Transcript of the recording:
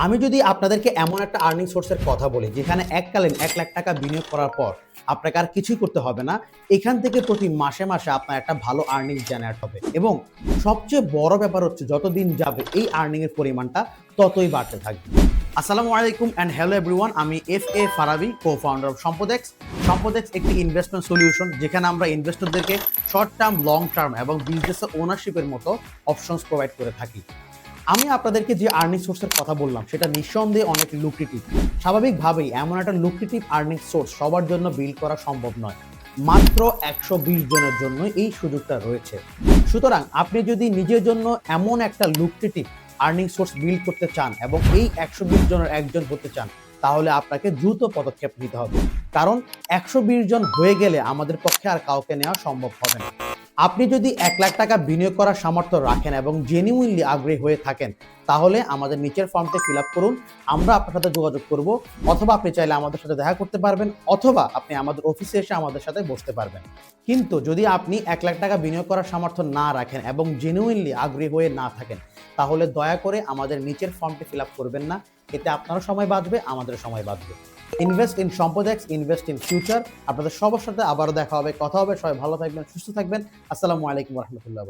আমি যদি আপনাদেরকে এমন একটা আর্নিং সোর্সের কথা বলি যেখানে এককালীন 1 লাখ টাকা বিনিয়োগ করার পর আপনাকে আর কিছুই করতে হবে না, এখান থেকে প্রতি মাসে মাসে আপনার একটা ভালো আর্নিং জেনারেট হবে এবং সবচেয়ে বড় ব্যাপার হচ্ছে যতদিন যাবে এই আর্নিং এর পরিমাণটা ততই বাড়তে থাকবে। আসসালামু আলাইকুম অ্যান্ড হ্যালো এভরিওয়ান, আমি FA ফারাবি, কো-ফাউন্ডার অফ সম্পদেক্স। সম্পদেক্স একটি ইনভেস্টমেন্ট সলিউশন যেখানে আমরা ইনভেস্টরদেরকে শর্ট টার্ম, লং টার্ম এবং বিজনেস ওনারশিপের মতো অপশনস প্রোভাইড করে থাকি। আমি আপনাদেরকে যে আর্নিং সোর্সের কথা বললাম সেটা নিঃসন্দেহে অনেক লুক্রেটিভ। স্বাভাবিকভাবেই এমন একটা লুক্রেটিভ আর্নিং সোর্স সবার জন্য বিল্ড করা সম্ভব নয়। মাত্র 120 জনের জন্য এই সুযোগটা রয়েছে। সুতরাং আপনি যদি নিজের জন্য এমন একটা লুক্রেটিভ আর্নিং সোর্স বিল্ড করতে চান এবং এই 120 জনের একজন হতে চান, তাহলে আপনাকে দ্রুত পদক্ষেপ নিতে হবে। কারণ 120 জন হয়ে গেলে আমাদের পক্ষে আর কাউকে নেওয়া সম্ভব হবে না। আপনি যদি 1 লাখ টাকা বিনিয়োগ করার সামর্থ্য রাখেন এবং জেনুইনলি আগ্রহী হয়ে থাকেন, তাহলে আমাদের নিচের ফর্মটি ফিল আপ করুন। আমরা আপনার সাথে যোগাযোগ করব, অথবা আপনি চাইলে আমাদের সাথে দেখা করতে পারবেন, অথবা আপনি আমাদের অফিসে এসে আমাদের সাথে বসতে পারবেন। কিন্তু যদি আপনি 1 লাখ টাকা বিনিয়োগ করার সামর্থ্য না রাখেন এবং জেনুইনলি আগ্রহী হয়ে না থাকেন, তাহলে দয়া করে আমাদের নিচের ফর্মটি ফিল আপ করবেন না। এতে আপনারও সময় বাঁচবে, আমাদের সময় বাঁচবে। ইনভেস্ট ইন সম্পদেক্স, ইনভেস্ট ইন ফিউচার। আপনাদের সবার সাথে আবারও দেখা হবে, কথা হবে। সবাই ভালো থাকবেন, সুস্থ থাকবেন। আসসালামু আলাইকুম রহমতুল্লাহ।